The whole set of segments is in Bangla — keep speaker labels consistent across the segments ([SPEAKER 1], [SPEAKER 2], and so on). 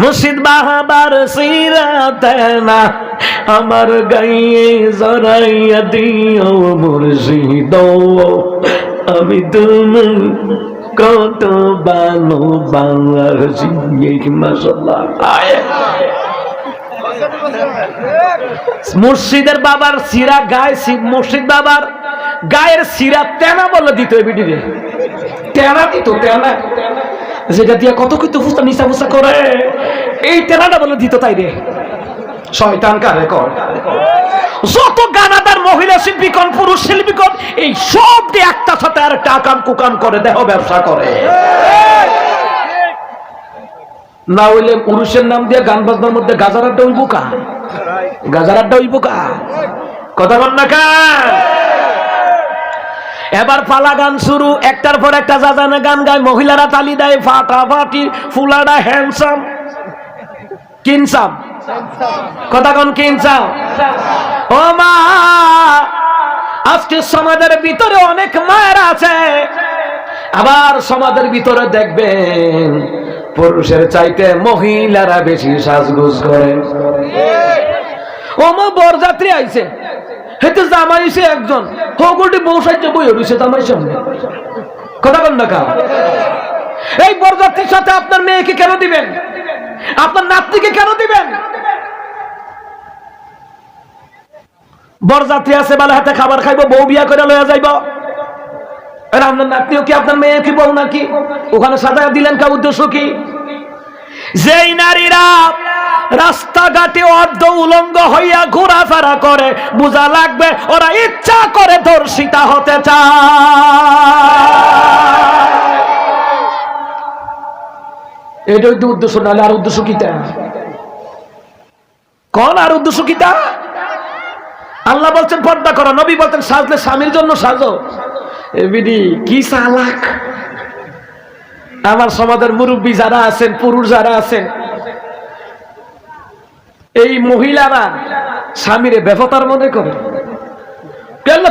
[SPEAKER 1] মুর্শিদ বাহাবার সিরাতে না আমার গায়ে জড়াইয়া দিও মুর্শিদ, আমি তুমি কত ভালোবাসি। মাশাআল্লাহ। মুর্শিদের বাবার সিরা গায়ে, মুর্শিদ বাবার গায়ের সিরা তেনা বলে দিত, বিটিরে তেনা দিত, তেনা যেটা দিয়া কত কিছু ফুসা নিচা ফুসা করে, এই তেনাটা বলে দিত। তাই রে শয়তান কারে কর, যত গানাদার মহিলা শিল্পী কোন পুরুষ শিল্পী কোন, এই সব দিয়ে একটা সাথে আর টাকাম কুকাম করে, দেহ ব্যবসা করে। না হইলে পুরুষের নাম দিয়ে গান বাজনার মধ্যে গাজারাটা হইব কা, গাজারাটা হইব কা, কথা বল না কা। এবার পালা গান শুরু, একটার পর একটা জাজানা গান গায়, মহিলারা তালি দেয়, ফাটাফাটি, ফুলাডা হ্যান্ডসাম কিনসাম, কথা কোন কিনসাম। ও মা, আজকে সমাজের ভিতরে অনেক মায়েরা আছে, আবার সমাজের ভিতরে দেখবেন পুরুষের চাইতে মহিলারা বেশি সাজগোজ করে। ও মা, বরযাত্রী আইছে, হেতে জামাই এসে একজন হগলটি বউ সাহায্য বই হইছে জামাই সামনে, কথা বল না কা। এই বরযাত্রীর সাথে আপনার মেয়েকে কেন দিবেন, আপনার নাতনিকে কেন দিবেন? বরযাত্রী আছে বালা হাতে খাবার খাইব, বউ বিয়া করে লইয়া যাইব, আর আপনার নাতনিও কি আপনার মেয়ে কি বউ নাকি? ওখানে সাজায় দিলেন কা, উদ্দেশ্য কি? যেই নারীরা রাস্তাঘাটে অর্ধ উলঙ্গ হইয়া ঘোরাফেরা করে, বোঝা লাগবে ওরা ইচ্ছা করে ধর্ষিতা হতে চায়। এটাই তো উদ্দেশ্য, নাহলে আর উদ্দেশ্য কিটা কোন, আর উদ্দেশ্য কিটা? আল্লাহ বলছেন পর্দা করো, নবী বলতেন সাজলে স্বামীর জন্য সাজো। এবিডি কি চালাক! আমার সমাজের মুরব্বী যারা আছেন, পুরুষ যারা আছেন, এই মহিলারা স্বামীরে বেফতার মনে করে।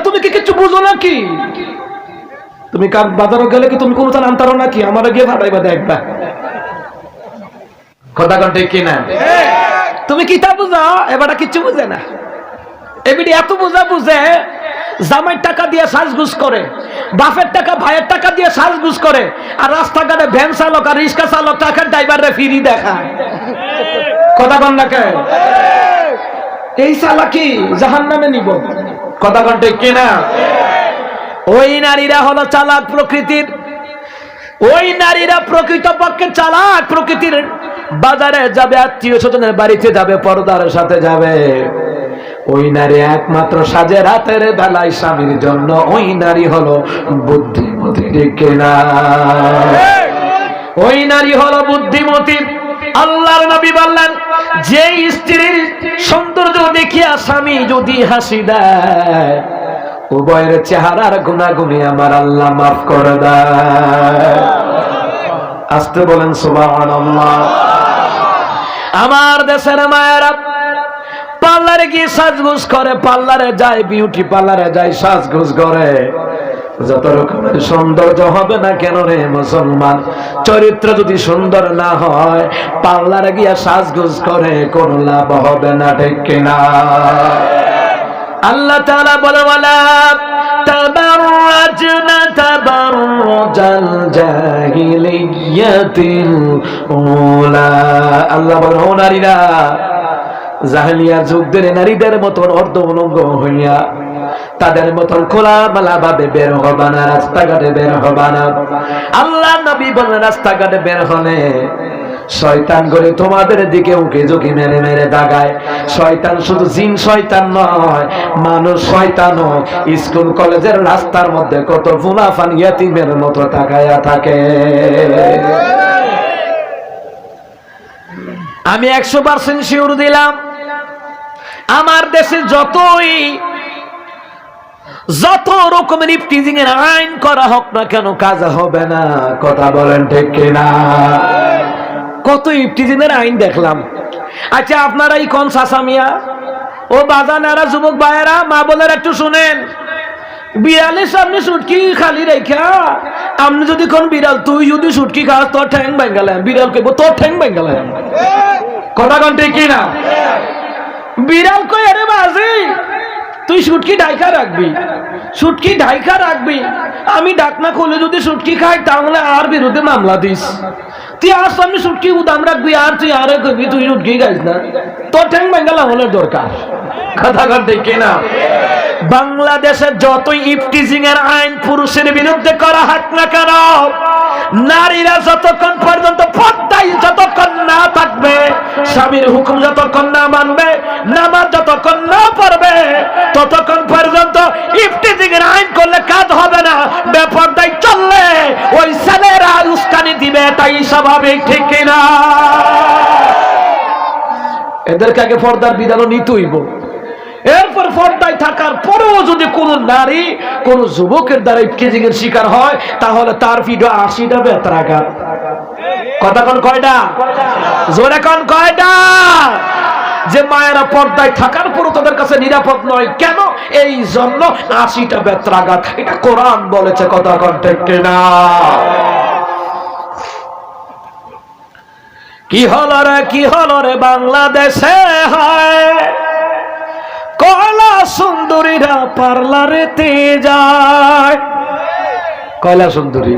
[SPEAKER 1] তুমি কি কিছু বুঝো নাকি? তুমি কার বাজারে গেলে কি তুমি কোনো আনতারো নাকি? আমার গিয়ে ভাড়াইবা দেখবা, কথা কন ঠিক কিনা? তুমি কি তা বুঝো? এবারটা কিচ্ছু বুঝে না। এবিডি এত বুঝা বুঝে জামাইয়ের টাকা দিয়ে সাজগুজ করে, বাপের টাকা ভাইয়ের টাকা দিয়ে সাজগুজ করে, আর রাস্তাঘাটে ভ্যান চালক আর রিক্সা চালক টাকার ড্রাইভারে ফিরি দেখায়, কথা কন না কে? এই চালাকি জাহান্নামে নিব, কথা কন ঠিক কিনা? ওই নারীরা হলো চালাক প্রকৃতির, ওই নারীরা প্রকৃতপক্ষে চালাক প্রকৃতির। বাজারে যাবে, আত্মীয় স্বজনের বাড়িতে যাবে, পর্দার সাথে যাবে, ওই নারী একমাত্র সাজে রাতের বেলায় স্বামীর জন্য, ওই নারী হলো বুদ্ধিমতী, ঠিক কিনা? ওই নারী হলো বুদ্ধিমতী। আল্লাহর নবী বললেন, যে স্ত্রীর সৌন্দর্য দেখিয়া স্বামী যদি হাসি দেয়, উভয়ের চেহারার গুনাগুনি আমার আল্লাহ মাফ করে দেয়। আসতে বলেন সুবহানাল্লাহ। আমার দেশের মায়েরা পার্লারে গিয়ে সাজগোজ করে, পার্লারে যায়, বিউটি পার্লারে যায়, সাজগোজ করে। যত রকমের সৌন্দর্য হবে না কেন রে মুসলমান, চরিত্র যদি সুন্দর না হয়, পার্লারে গিয়া সাজগোজ করে কোনো লাভ হবে না, ঠিক কিনা? আল্লাহ তাআলা বলে, ওয়ালা তাবাররাজনা তাবাররুজাল জাহিলিয়াতিল উলা। আল্লাহ বলে, ও নারীরা, জাহেলিয়া যুগের নারীদের মতন অর্ধ উলঙ্গ হইয়া তাদের মতন খোলামেলা ভাবে বের হবা না, রাস্তাঘাটে বের হবা না। আল্লাহ নবী বলেন, রাস্তাঘাটে বের হলে শয়তান করে তোমাদের দিকে উঁকি ঝুঁকি মেরে মেরে দাগায়। শয়তান শুধু জিন শয়তান নয়, মানুষ শয়তানও। স্কুল কলেজের রাস্তার মধ্যে কত ফুলাফান ইয়াতিমের মতো তাকায়া থাকে। আমি 100% শিওর দিলাম, আমার দেশে যত রকমের ইফটিজিং এর আইন করা হোক না কেন, কাজ হবে না, কথা বলেন ঠিক কিনা? কত ইফটিজিং এর আইন দেখলাম। আচ্ছা, আপনারাই কোন সাসামিয়া ও বাজানারা, যুবক ভাইয়েরা, মা বোনেরা একটু শুনেন, বিড়ালের সামনে সুটকি খালি রেখা আপনি যদি কোন বিড়াল তুই যদি সুটকি খাস তোর ঠ্যাং ভাঙ্গালাম, বিড়াল কইব তোর ঠ্যাং ভাঙ্গালাম। কথা কোন ঠিক কিনা? বিড়াল কই আরে বাজি তুই সুটকি ঢাইকা রাখবি, সুটকি ঢাইকা রাখবি, আমি ডাকনা খুলে যদি সুটকি খাই তাহলে আর বিরুদ্ধে মামলা দিস। তুই আর সামনে সুটকি উদাম রাখবি আর তুই আরে কইবি তুই সুটকি খাইস না, তোর ঠ্যাং ভাঙ্গালাম হলে দরকার। কথা কোন ঠিক কিনা? বাংলাদেশের যতই ইফটিজিং এর আইন পুরুষের বিরুদ্ধে করা হোক না কেন, নারীরা যতক্ষণ পর্যন্ত পর্দায় যতক্ষণ না থাকবে, স্বামীর হুকুম যতক্ষণ না মানবে, নামাজ যতক্ষণ না পড়বে, ততক্ষণ পর্যন্ত ইফটিজিং এর আইন করলে কাজ হবে না। বেপর্দায় চললে ওই ছেলেরা উস্কানি দিবে, তাই স্বাভাবিক, ঠিক কিনা? এদেরকে আগে পর্দার বিধানও নিতে হইব। এরপর পর্দায় থাকার পরেও যদি কোন নারী কোন যুবকের দ্বারা ইফটিজিং এর শিকার হয় তাহলে তার ভিডিও 80টা বেত্রাঘাত। কথা কোন কয়টা? জোরে কোন কয়টা? যে মায়েরা পর্দায় থাকার পরও তাদের কাছে নিরাপদ নয় কেন? এই জন্য 80টা বেত্রাঘাত। এটা কোরআন বলেছে। কথা কোন ঠিক কিনা? কি হলো রে, কি হলো রে বাংলাদেশে হয় কয়লা সুন্দরীরা পার্লারেতে যায়। কয়লা সুন্দরী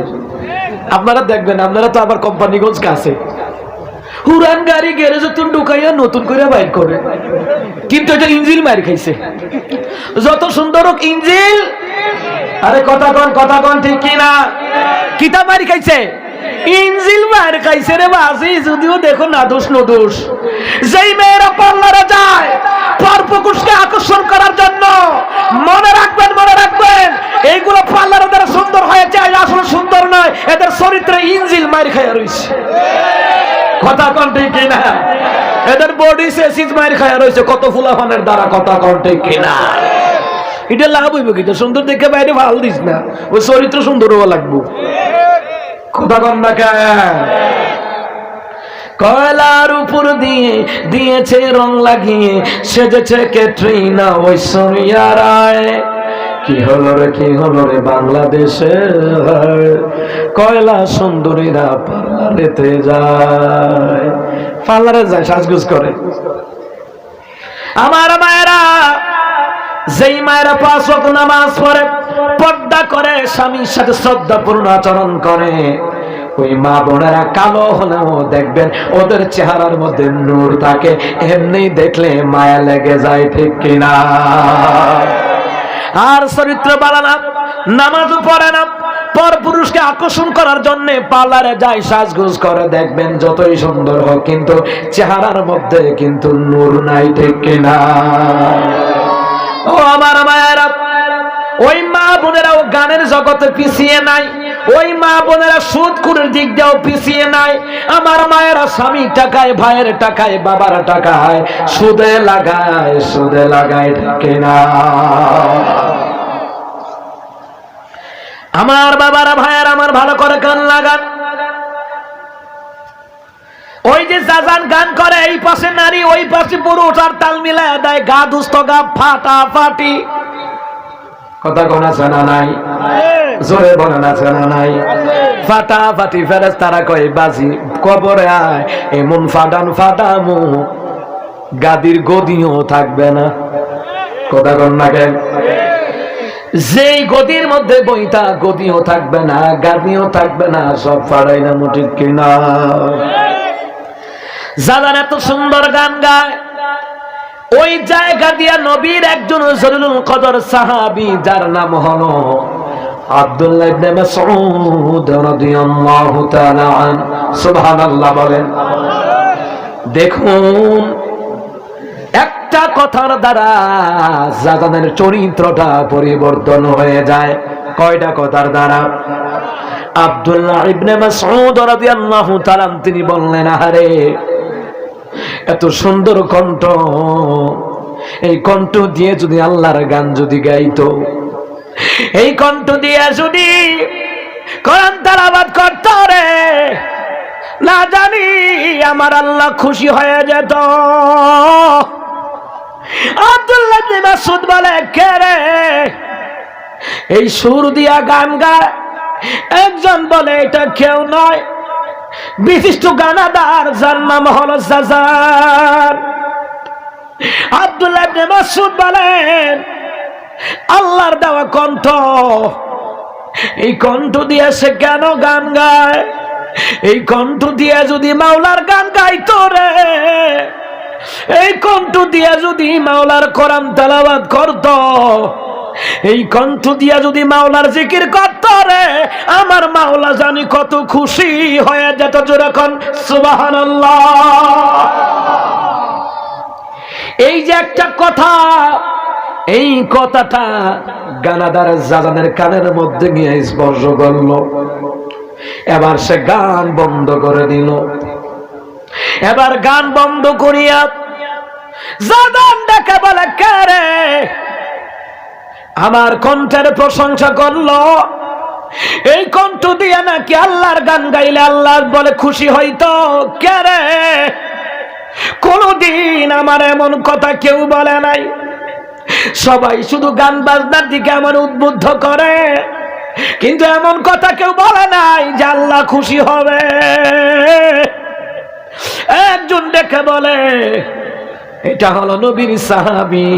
[SPEAKER 1] আপনারা দেখবেন, আপনারা তো আবার কোম্পানিগঞ্জ কাছে পুরান গাড়ি গ্যারেজে তুন ঢুকাইয়া নতুন করে বাইর করে, কিন্তু এটা ইঞ্জিল মার খাইছে। যত সুন্দর হোক ইঞ্জিল, আরে কথা কন ঠিক কিনা? কিতা মারি খাইছে? ইঞ্জিল মার খাইছে রে বাজি। যদিও দেখো না দোষ নদোষ, যেই মেয়েরা পার্লারে যায় পরপুরুষকে আকর্ষণ করার জন্য, মনে রাখবেন এইগুলো পার্লারে দ্বারা সুন্দর হয়েছে, আসলে সুন্দর নয়, এদের চরিত্রে ইঞ্জিল মার খাইয়া রয়েছে। কথা কোন ঠিক কিনা? এদের বডি সেসিস মার খাইয়া রয়েছে কত ফুলাফানের দ্বারা। কথা কোন ঠিক কিনা? এটা লাভ হইব কি? সুন্দর দেখে বাইরে ভাল দিস না, ওই চরিত্র সুন্দর হওয়া লাগবো। কথা কন না কেন? কয়লার উপর দিয়ে দিয়েছে রং লাগিয়ে, সেজেছে ক্যাটরিনা ঐশ্বরিয়া রায়। কি হলো রে, কি হলো রে বাংলাদেশে কয়লা সুন্দরীরা পার্লারেতে যায়, পার্লারে যায় সাজগুজ করে। আমার মায়েরা, যেই মায়েরা 5 ওয়াক্ত নামাজ পড়ে, পর্দা করে, স্বামীর সাথে শ্রদ্ধাপূর্ণ আচরণ করে, ওই মা বোনেরা কালো হলেও দেখবেন ওদের চেহারার মধ্যে নূর থাকে, এমনি দেখলে মায়া লেগে যায়, ঠিক কিনা? আর চরিত্র ভালো না, নামাজও পড়ে না, পরপুরুষকে আকর্ষণ করার জন্য পার্লারে যায়, সাজগোজ করে, দেখবেন যতই সুন্দর হোক কিন্তু চেহারার মধ্যে কিন্তু নূর নাই, ঠিক কিনা? ও আমার মায়েরা, ওই মা বোনেরাও গানের জগতে পিছিয়ে নাই, ওই মা বোনেরা সুদখোরের দিক দিয়েও পিছিয়ে নাই। আমার মায়েরা স্বামী টাকায়, ভাইয়ের টাকায়, বাবার টাকায় সুদে লাগায়, ঠিক না? আমার বাবারা, ভাইয়েরা আমার ভালো করে গান লাগান। ওই যে জাজান গান করে, এই পাশে নারী ওই পাশে পুরুষ, আর তাল মিলায় দেয়, গা দুস্থ গা ফাটাফাটি। কথা কোন আছে না নাই? জোরে বলেন আছে না নাই? ফাটাফাটি। ফেরেশতারা কয় বাজি কবরে আয়, এমন ফাটামু গাদির গদিও থাকবে না। কথা কোন না কেন? যেই গদির মধ্যে বইতা গদিও থাকবে না, গাদিও থাকবে না, সব ফাড়াই না, ঠিক কিনা? জাজান এত সুন্দর গান গায়, ওই জায়গা দিয়া নবীর একজন জলিলুল কদর সাহাবী, যার নাম হলো আব্দুল্লাহ ইবনে মাসউদ রাদিয়াল্লাহু তাআলা আনহু, সুবহানাল্লাহ বলেন। দেখুন, একটা কথার দ্বারা জাজানের চরিত্রটা পরিবর্তন হয়ে যায়। কয়টা কথার দ্বারা? আব্দুল্লাহ ইবনে মাসউদ রাদিয়াল্লাহু তাআলা তিনি বললেন, আরে এত সুন্দর কণ্ঠ, এই কণ্ঠ দিয়ে যদি আল্লাহর গান যদি গাইতো, এই কণ্ঠ দিয়ে যদি কোরআন তেলাওয়াত করত রে, না জানি আমার আল্লাহ খুশি হয়ে যেত। আব্দুল্লাহ ইবনে মাসউদ বলে, কে রে? এই সুর দিয়া গান গায়। একজন বলে এটা কেউ নয়, বিশিষ্ট গানাদার, যার নাম হলো জাজান। আব্দুল্লাহ ইবনে মাসউদ বলেন আল্লাহর দেওয়া কণ্ঠ, এই কণ্ঠ দিয়ে সে কেন গান গায়? এই কণ্ঠ দিয়ে যদি মাওলার গান গাইতো রে, এই কণ্ঠ দিয়ে যদি মাওলার কোরআন তেলাওয়াত করত, এই কণ্ঠ দিয়া যদি মাওলার জিকির করত রে, আমার মাওলা জানি কত খুশি হয়ে যেত। যখন সুবহানাল্লাহ। এই যে একটা কথা, এই কথাটা গানাদার জাজানের কানের মধ্যে গিয়ে স্পর্শ করলো। এবার সে গান বন্ধ করে দিল। এবার গান বন্ধ করিয়া জাজান ডেকে বলে, কে রে আমার কণ্ঠের প্রশংসা করলো? এই কণ্ঠ দিয়ে নাকি আল্লাহর গান গাইলে আল্লাহ বলে খুশি হইতো? কে রে? কোনদিন আমার এমন কথা কেউ বলে নাই। সবাই শুধু গান বাজনার দিকে আমার উদ্বুদ্ধ করে, কিন্তু এমন কথা কেউ বলে নাই যে আল্লাহ খুশি হবে। একজন দেখে বলে এটা হলো নবীর সাহাবী,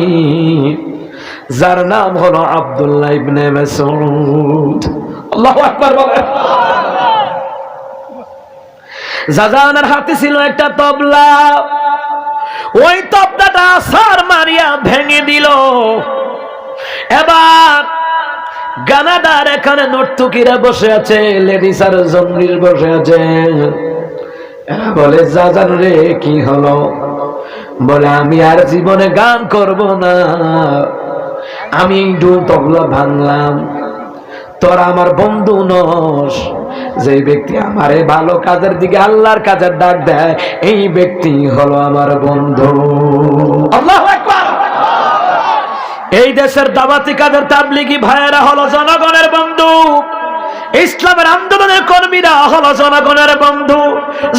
[SPEAKER 1] যার নাম হলো আব্দুল্লাহ ইবনে মাসউদ। আল্লাহু আকবার বলেন। জাজানের হাতে ছিল একটা তবলা, ওই তবলাটা সার মারিয়া ভেঙে দিল। এবার গানাদার এখানে নর্তকীরা বসে আছে, লেডিস আর জঙ্গির বসে আছে। এরা বলে জাজান রে কি হলো? বলে আমি আর জীবনে গান করব না, আমি দুল তবলা ভাঙলাম। তোরা আমার বন্ধু নস। যে ব্যক্তি আমারে ভালো কাজের দিকে আল্লাহর কাজের ডাক দেয়, এই ব্যক্তি হলো আমার বন্ধু। আল্লাহু আকবার। এই দেশের দাওয়াতি কাজের তাবলিগি ভাইয়েরা হলো জনগণের বন্ধু। ইসলামের আন্দোলনের কর্মীরা হলো জনগণের বন্ধু।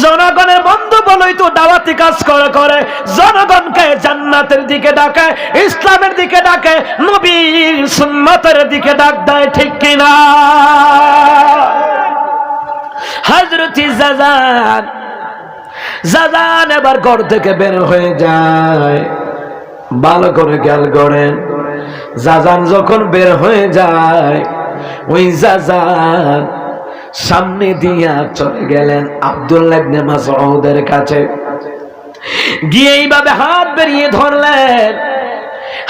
[SPEAKER 1] জনগণের বন্ধু বলেই তো দাওয়াতি কাজ করে জনগণকে জান্নাতের দিকে ডাকে, ইসলামের দিকে ডাকে, নবীর সুন্নতের দিকে ডাক দেয়। ঠিক কিনা? হযরত জাজান এবার ঘর থেকে বের হয়ে যায়। ভালো করে খেয়াল করেন, জাজান যখন বের হয়ে যায়, ওই জাজান সামনে দিয়া চলে গেলেন আব্দুল্লাহ ইবনে মাসউদের কাছে। গিয়ে এইভাবে হাত বেরিয়ে ধরলেন।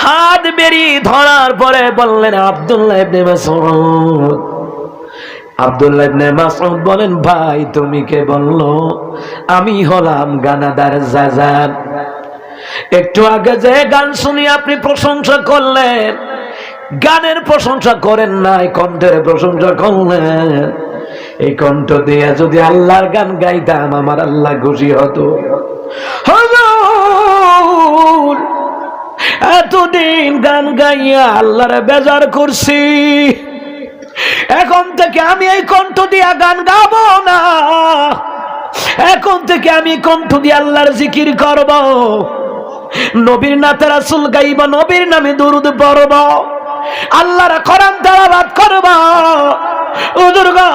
[SPEAKER 1] হাত বেরিয়ে ধরার পরে বললেন আব্দুল্লাহ ইবনে মাসউদ। আব্দুল্লাহ ইবনে মাসউদ বলেন, ভাই তুমি কে? বললো আমি হলাম গানাদার জাজান। একটু আগে যে গান শুনি আপনি প্রশংসা করলেন, গানের প্রশংসা করেন নাই, কণ্ঠের প্রশংসা করলেন। এই কণ্ঠ দিয়ে যদি আল্লাহর গান গাইতাম, আমার আল্লাহ খুশি হতো। হুজুর এতদিন গান গাইয়া আল্লাহরে বেজার করছি, এখন থেকে আমি এই কণ্ঠ দিয়া গান গাবো না। এখন থেকে আমি কণ্ঠ দিয়ে আল্লাহর জিকির করব, নবীর নাতে রাসূল গাইব, নবীর নামে দুরূদ পড়ব, আল্লাহর কোরআন তেলাওয়াত করব। হুজুর গো,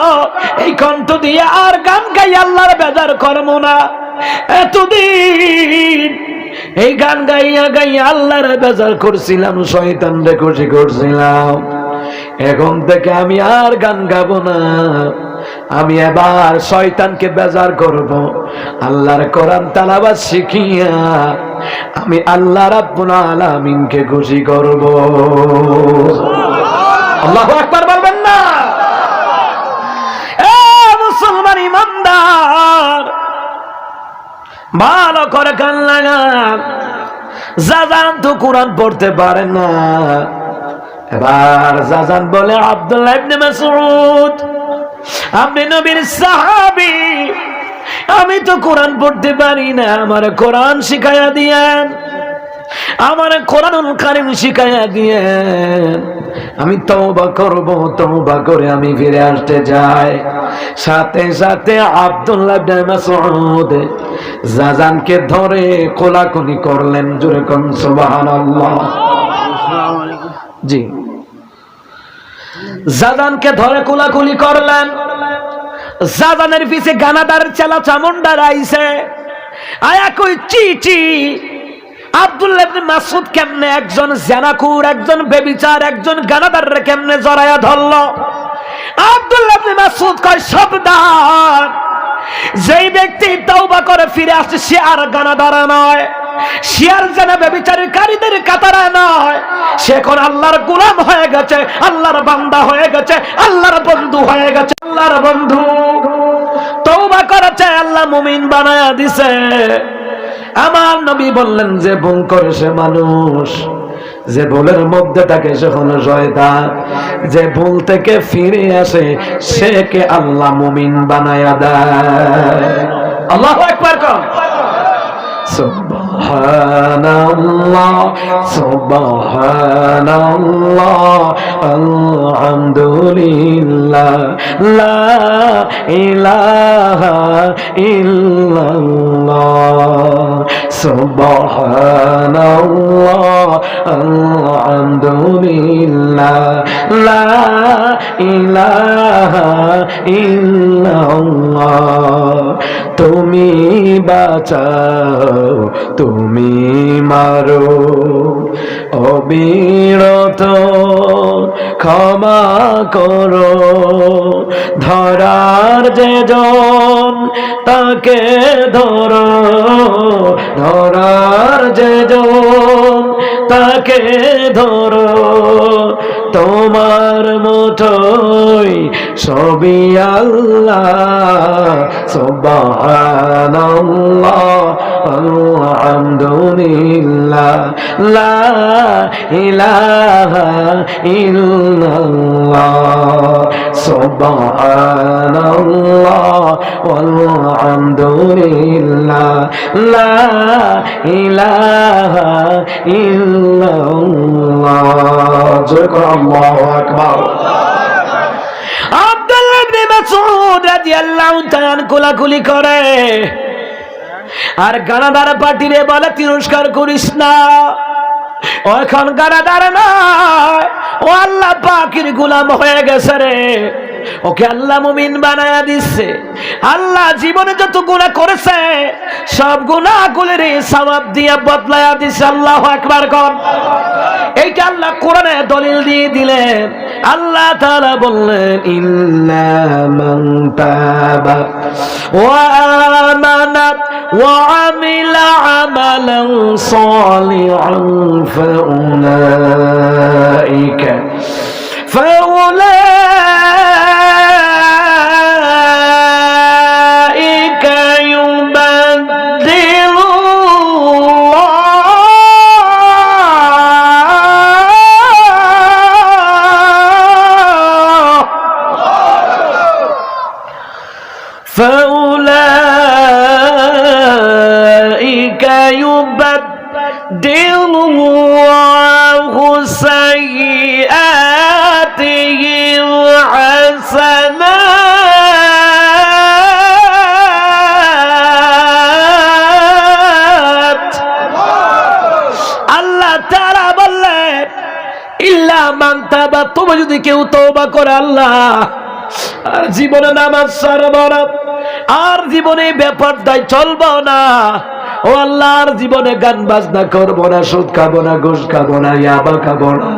[SPEAKER 1] এই কণ্ঠ দিয়ে আর গান গাই আল্লাহর বেজার করব না। এতদিন এই গান গাইয়া গাইয়া আল্লাহর বেজার করছিলাম, শয়তানরে খুশি করছিলাম। এখন থেকে আমি আর গান গাবো না, আমি এবার শয়তানকে বেজার করব। আল্লাহর কোরআন তেলাওয়াত শিখিয়া আমি আল্লাহ রাব্বুল আলামিনকে খুশি করব। আল্লাহু আকবার বলবেন না? এ মুসলমান ইমানদার, ভালো করে কান লাগান। জাজান তো কোরআন পড়তে পারে না। এবার জাজান বলে, আব্দুল্লাহ ইবনে মাসউদ আপনি নবীর সাহাবী, আমি তো কোরআন পড়তে পারি না, আমার কোরআন শিখাইয়া দিয়েন, আমার কোরআনুল কারীম শিখাইয়া দিয়েন। আমি তওবা করব, তওবা করে আমি ফিরে আসতে চাই। সাথে সাথে আব্দুল্লাহ ইবনে মাসউদ জাজানকে ধরে কোলাকুলি করলেন। জোরে কোন সুবহানাল্লাহ। জি জাজানকে ধরে কুলাকুলি করলেন। জাজানের পিছে গানাদার চেলা চামুন্ডার আইছে, আয়া কই চি চি। আব্দুল্লাহ ইবনে মাসউদ কেমনে একজন জানাকুর, একজন বেবিচার, একজন গানাদাররে কেমনে জড়ায়া ধরলো? আব্দুল্লাহ ইবনে মাসউদ কয় সাবধান, যেই ব্যক্তি তওবা করে ফিরে আসে সে আর গানাদার নয়, সে আর জানা বেবিচারকারীদের কাতারে নয়, সে এখন আল্লাহর গোলাম হয়ে গেছে, আল্লাহর বান্দা হয়ে গেছে, আল্লাহর বন্ধু হয়ে গেছে। আল্লাহর বন্ধু তওবা করেছে, আল্লাহ মুমিন বানায়া দিছে। আমার নবী বললেন যে ভুল করে সে মানুষ, যে ভুলের মধ্যে থাকে সে হলো শয়তান, যে ভুল থেকে ফিরে আসে সে কে আল্লাহ মুমিন বানায়া দেয়। আল্লাহু আকবার কর। সুবহানাল্লাহ সুবহানাল্লাহ আলহামদুলিল্লাহ লা ইলাহা ইল্লাল্লাহ সুবহানাল্লাহ আলহামদুলিল্লাহ লা ইলাহা ইল্লাল্লাহ। তুমি বাঁচাও তুমি মারো, অবিরত ক্ষমা করো, ধরার যেজন তাকে ধরো, ধরার যেজন তাকে ধরো, তোমার মুঠোয় সবই আল্লাহ। সুবহানাল্লাহ আলহামদুলিল্লাহ লা ইলাহা ইল্লাল্লাহ সুবহানাল্লাহ আলহামদুলিল্লাহ লা ইলাহা ইল্লাল্লাহ। আল্লাহু আকবার। আব্দুল্লাহ ইবনে মাসউদ রাদিয়াল্লাহু তাআলা কোলাকুলি করে আর গানাদার পার্টিরে বলে তিরস্কার করিস না, ও এখন গানাদার নয়, ও আল্লাহ পাকের গোলাম হয়ে গেছে রে, ওকে আল্লাহ মুমিন বানায়া দিচ্ছে। আল্লাহ জীবনে যত গুনাহ করেছে সব গুনাহগুলোর সওয়াব দিয়ে বদলায়া দিচ্ছে। আল্লাহু আকবার কর। এইটা আল্লাহ কোরআনে দলিল দিয়ে দিলেন। আল্লাহ তাআলা বললেন ইল্লা মান তাবা ওয়া আমানা ওয়া আমিলা আমালান সালিহান ফাউলাইকা يبدل الله سيئاتهم حسنات। আল্লাহ তাআলা বললেন ইল্লা মান তাবা, তুমি যদি কেউ তওবা করে আল্লাহ আর জীবনে নামাজ ছাড়বো না, আর জীবনে ব্যাপারটাই চলবো না, ও আল্লাহর জীবনে গান বাজনা করবো না, সুদ খাবো না, ঘুষ খাবো না, ইয়াবা খাবো না,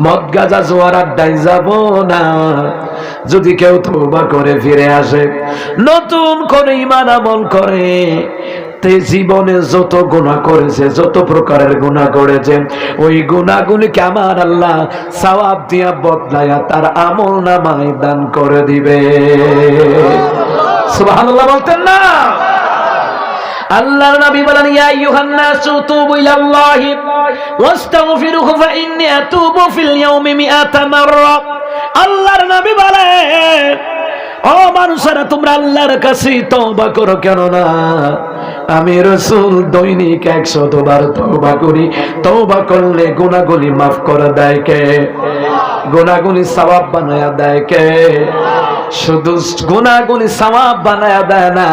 [SPEAKER 1] মদ গাঁজা জোয়ার আড্ডায় যাবো না। যদি কেউ তওবা করে ফিরে আসে, নতুন করে ঈমান আমল করে, তে জীবনে যত গুনাহ করেছে, যত প্রকারের গুনাহ করেছে, ওই গুনাহগুলিকে আমার আল্লাহ সওয়াব দিয়া বদলায়া তার আমল নামায় দান করে দিবে। সুবহানাল্লাহ বলতেন না? আল্লাহর নবী বলেন ইয়া আইয়ুহান নাসু তুবু ইলাল্লাহি ওয়াস্তাগফিরুহু ফাইন্নী আতুবু ফিল ইয়াউমি মিআতা মাররা। আল্লাহর নবী বলেন ও মানুষেরা তোমরা আল্লাহর কাছে তওবা করো, কেন না আমি রাসূল দৈনিক 100 বার তওবা করি। তওবা করলে গুনাহগুলি maaf করে দেয় কে? গুনাহগুলি সওয়াব বানায়া দেয় কে? শুধু গুনাহগুলি সওয়াব বানায়া দেয় না,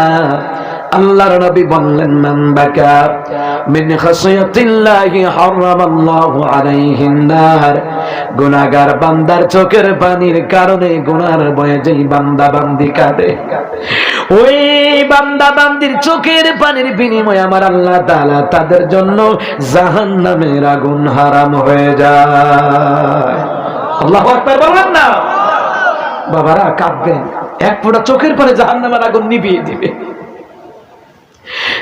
[SPEAKER 1] আল্লাহর নবী বললেন মান বাকা মিন খাশিয়াতিল্লাহি হারামাল্লাহু আলাইহিন নার। গুনাহগার বান্দার চোখের পানির কারণে, গুনার ভয়ে যেই বান্দা বান্দি কাঁদে, ওই বান্দা বান্দির চোখের পানির বিনিময়ে আমার আল্লাহ তাআলা তাদের জন্য জাহান্নামের আগুন হারাম হয়ে যায়। আল্লাহু আকবার বলেন না। বাবারা কাঁদবেন, এক ফোঁটা চোখের পানি জাহান্নামের আগুন নিভিয়ে দিবে।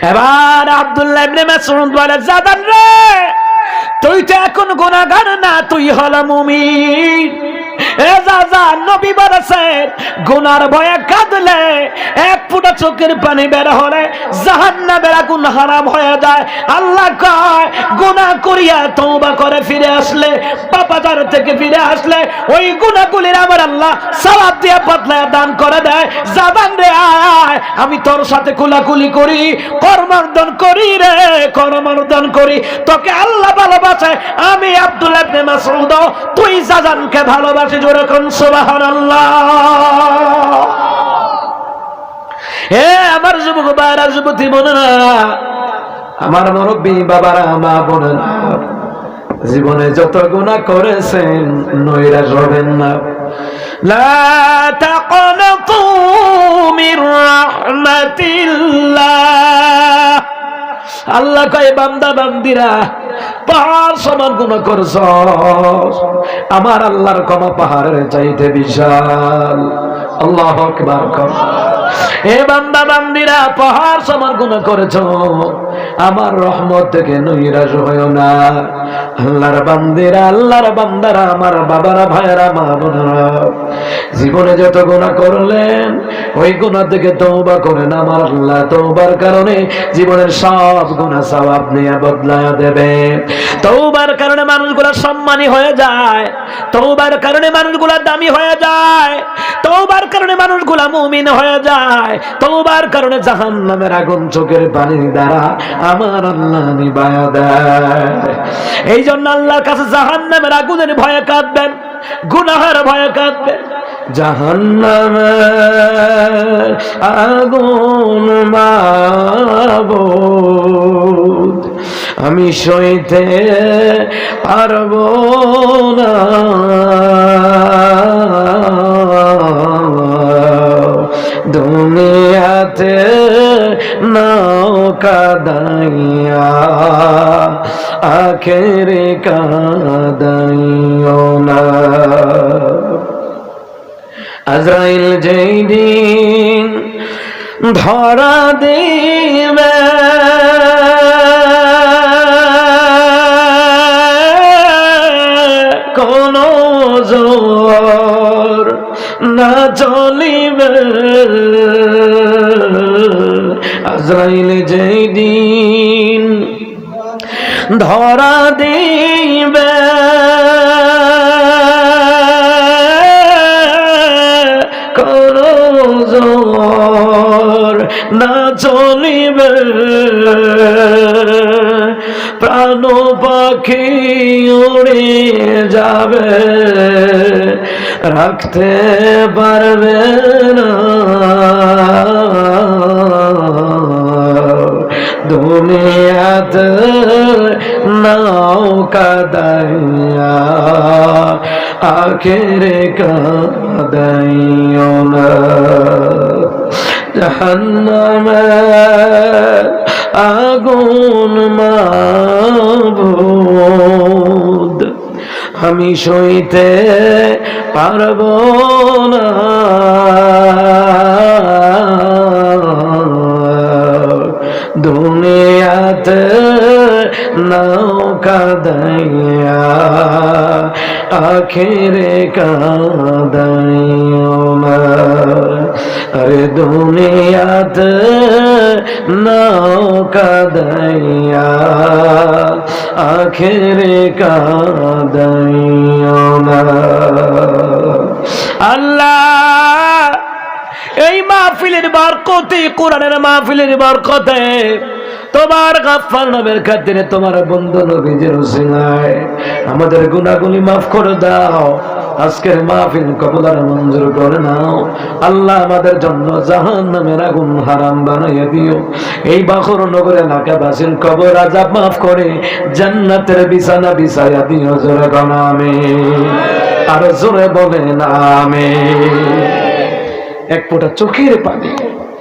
[SPEAKER 1] এবার আব্দুল্লাহ ইবনে মাসউদ বলে, জাদান রে, তুই তো এখন গুনাহগার না, তুই হলো মুমিন। এ যা, নবী বলেছেন গুনার ভয়ে কাঁদলে, এক ফোঁটা চোখের পানি বের হলে জাহান্নামের আগুন হারাম হয়ে যায়। আল্লাহ কয় গুনাহ করিয়া তওবা করে ফিরে আসলে, পাপাচার থেকে ফিরে আসলে ওই গুনাহগুলির আমার আল্লাহ সওয়াব দিয়ে বদলায় দান করে দেয়। জাবান রে আয়, আমি তোর সাথে কুলাকুলি করি, কর্মর্দন করি রে, কর্মর্দন করি। তোকে আল্লাহ ভালোবাসে, আমি আব্দুল্লাহ ইবনে মাসউদ তুই জাজানকে ভালোবাসি। জোরে কোন সুবহানাল্লাহ। হে আমার যুবক ভাইরা, যুবতী বোনেরা, আমার মুরব্বী বাবারা, মা বোনেরা, জীবনে যত গুনাহ করেছেন নৈরাশ হবেন না। লা তাকনাতু মির রাহমাতিল্লাহ। আল্লাহ কয় বান্দা বান্দিরা, পাহাড় সমান গুনাহ করছ, আমার আল্লাহর ক্ষমা পাহাড়ের চাইতে বিশাল। আল্লাহু আকবার। এ বান্দা বান্দিরা, পাহাড় সমান গুনাহ করেছো, আমার রহমত থেকে নৈরাশ হইও না। আল্লাহর বান্দিরা, আল্লাহর বান্দারা, আমার বাবারা, ভাইয়েরা, মা বোনেরা, জীবনে যত গুনাহ করলেন ওই গুনাহ থেকে তওবা করেন। আমার আল্লাহ তওবার কারণে জীবনের সব গুনাহ সওয়াব নিয়ে বদলায়া দেবে। তওবার কারণে মানুষগুলা সম্মানী হয়ে যায়, তওবার কারণে মানুষগুলা দামি হয়ে যায়, তওবার কারণে মানুষগুলা মুমিন হয়ে যায়, তওবার কারণে জাহান্নামের আগুন চোখের পানির দ্বারা আমার আল্লাহ নিভায়া দেয়। এই জন্য আল্লাহর কাছে জাহান্নামের আগুনের ভয়ে কাঁদবেন, গুনাহের ভয়ে কাঁদবেন। জাহান্নামের আগুন মাবুদ আমি সইতে পারবো না, দুনিয়াতে নৌকা দাইয়া আখেরে কাদাইও না। আজরাইল যেই দিন ধরা দিবে, কোন জোর না চলিবে। আজরাইল যেই দিন ধরা দিবে, কোন জোর না চলিবে। প্রাণ পাখি উড়ে যাবে, রাখতে পারবে না। দুনিয়াতে নৌকা দাইয়া আখেরে কাদাইও না। জাহান্নামের আগুন মাবুদ আমি সইতে পারবো না, দুনিয়াতে নৌকা দাইয়া আখেরে কাদাইও না। আরে দুনিয়াতে নৌকা দাইয়া আখেরে কাদাইও না। আল্লাহ এই মাহফিলের বরকতে, কোরআনের মাহফিলের বরকতে তোমার গাফফার নামের খাতিরে তোমার বন্ধু নবীজির উসিলায় আমাদের গুনাহগুলি মাফ করে দাও। আজকের মাহফিল কবুল আর মঞ্জুর করে নাও। আল্লাহ আমাদের জন্য জাহান্নামের আগুন হারাম বানাইয়া দিও। এই বাখর নগর এলাকাবাসীর কবর আযাব মাফ করে জান্নাতের বিছানা বিছাইয়া দিও। জোরে বলেন আমিন, আর জোরে বলেন আমিন। এক ফোঁটা চোখের পানি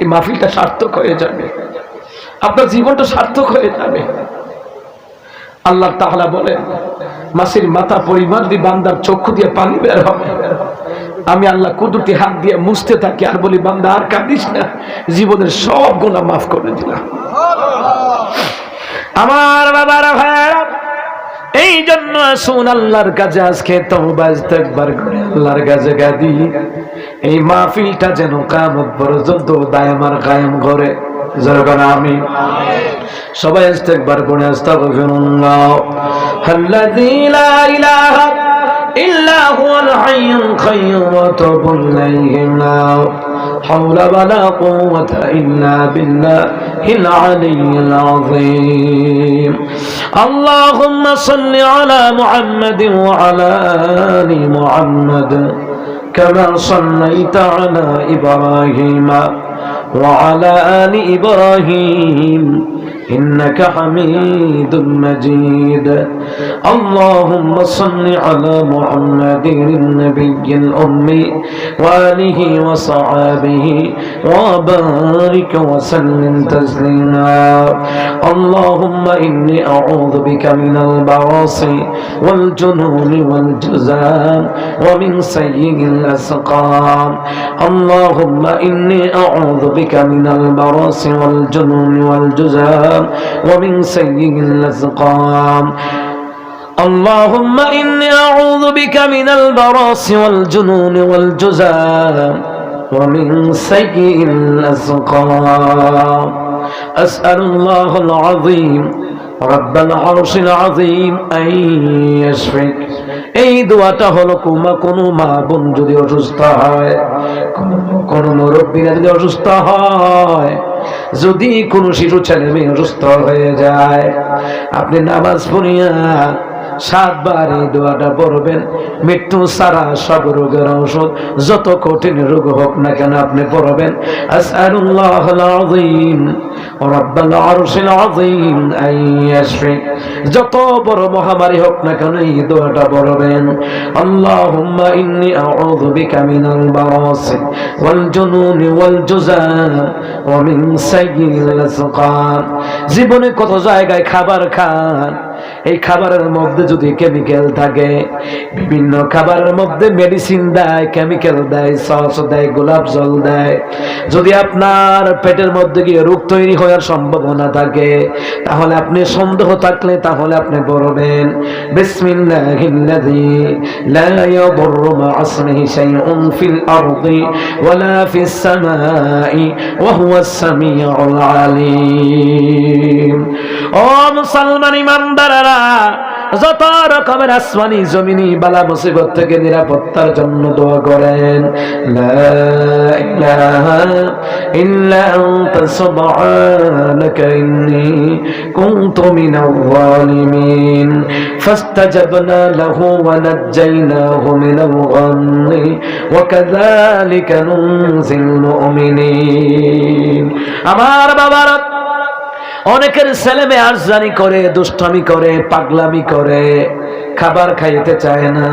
[SPEAKER 1] এই মাহফিলটা সার্থক হয়ে যাবে, আপনার জীবনটা সার্থক হয়ে যাবে। আল্লাহ তাআলা বলেন মাসির মাথা পরিমাণ দিয়ে বান্দার চক্ষু দিয়ে পানি বের হবে। আমি আল্লাহ কুদরতি হাত দিয়ে মুছতে থাকি আর বলি বান্দা আর কাঁদিস না, জীবনের সব গুনাহ মাফ করে দিলাম। আমার বাবারা ভাইরা, এই জন্য আসুন আল্লাহর কাছে আজকে তওবা ইস্তেগফার করে আল্লাহর কাছে গাদি। এই মাহফিলটা যেন কিয়ামত পর্যন্ত দায়মার কায়েম করে। জোরে আমিন। সবাই ইস্তেগফার করে আস্তাগফিরুল্লাহ আল্লাযী লা ইলাহা ইল্লা হুয়াল হাইয়ুল কাইয়্যুম ওয়া তুবু ইলাইহি লা হাওলা ওয়ালা কুওয়াতা ইল্লা বিল্লাহিল আলিয়্যিল আযীম। আল্লাহুম্মা সাল্লি আলা মুহাম্মাদিন ওয়া আলা আলি মুহাম্মাদ কামা সাল্লাইতা আলা ইব্রাহিম وعلى آل إبراهيم إنك حميد مجيد. اللهم صل على محمد النبي الأمي وآله وصحبه وبارك وسلم تسليما. اللهم إني أعوذ بك من البراس والجنون والجذام ومن سيء الأسقام. اللهم إني أعوذ بك من البراس والجنون والجذام ومن سيء الأسقام. اللهم إني أعوذ بك من البراس والجنون والجذام ومن سيء الأسقام. أسأل الله العظيم رب العرش العظيم أن يشفيك. এই দোয়াটা হলো কোনো মা বোন যদি অসুস্থ হয়, কোন মুরব্বীরা যদি অসুস্থ হয়, যদি কোনো শিশু ছেলে মেয়ে অসুস্থ হয়ে যায়, আপনি নামাজ পড়িয়া 7 বার এই দোয়াটা পড়বেন। মৃত্যু ছাড়া সব রোগের ঔষধ, যত কঠিন রোগ হোক না কেন আপনি পড়বেন আসআলুল্লাহুল আযীম রাব্বাল আরশিল আযীম আন ইয়াশফিক। যত বড় মহামারী হোক না কেন এই দোয়াটা পড়বেন। আল্লাহুম্মা ইন্নী আউযু বিকা মিনাল বারাসি ওয়াল জুনুনি ওয়াল জুযাম ওয়া মিন সাইয়্যিল আসকাম। জীবনে কত জায়গায় খাবার খান, এই খাবারের মধ্যে যদি কেমিক্যাল থাকে, বিভিন্ন খাবারের মধ্যে মেডিসিন দেয়, কেমিক্যাল দেয়, সস দেয়, গোলাপ জল দেয়, যদি আপনার পেটের মধ্যে গিয়ে রোগ তৈরি হওয়ার সম্ভাবনা থাকে, তাহলে আপনি সন্দেহ থাকলে তাহলে আপনি বলবেন বিসমিল্লাহিল্লাযী লা ইয়াদুররু মা'a ইসমিহি শাইউন ফিল আরদি ওয়ালা ফিস সামাই ওয়া হুয়াস সামিউল আলীম। ও মুসলমান ইমানদারেরা, যত রকমের আসমানি জমিনি বালা মুসিবত থেকে নিরাপত্তার জন্য দোয়া করেন। লা ইলাহা ইল্লা আনতা সুবহানাকা ইন্নী কুনতু মিনাল যালিমিন। ফাস্তাজাবনা লাহু ওয়া নাজ্জায়নাহু মিনাল গাম্মি ওয়া কাযালিকা নুনজিল মুমিনিন। আমার বাবারা, অনেকের ছেলে মেয়ে আরজানি করে, দুষ্টামি করে, পাগলামি করে, খাবার খাইতে চায় না,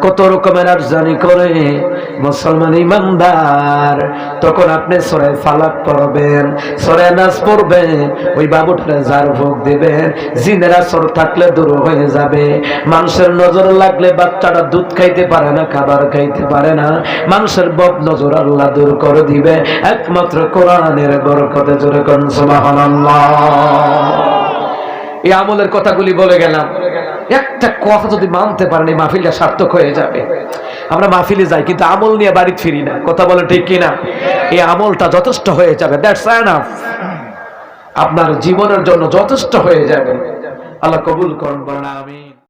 [SPEAKER 1] কত রকমের আরজানি করে। মুসলমান ইমানদার, তখন আপনি সূরা ফালাক পড়বেন, সূরা নাস পড়বেন, ওই বাবুটারে ঝাড় ফুঁক দিবেন, জিনের আসর থাকলে দূর হয়ে যাবে। মানুষের নজর লাগলে বাচ্চাটা দুধ খাইতে পারে না, খাবার খাইতে পারে না, মানুষের বদ নজর আল্লাহ দূর করে দিবে একমাত্র কোরআনের বরকতে। জোরে কোন সুবহানাল্লাহ। এই আমলের কথাগুলি বলে গেলাম, একটা কথা যদি মানতে পারেন এই মাহফিলটা সার্থক হয়ে যাবে। আমরা মাহফিলে যাই কিন্তু আমল নিয়ে বাড়িতে ফিরি না, কথা বলে ঠিক কিনা? এই আমলটা যথেষ্ট হয়ে যাবে, দ্যাটস এনাফ, আপনার জীবনের জন্য যথেষ্ট হয়ে যাবে। আল্লাহ কবুল করুন, বলেন আমিন।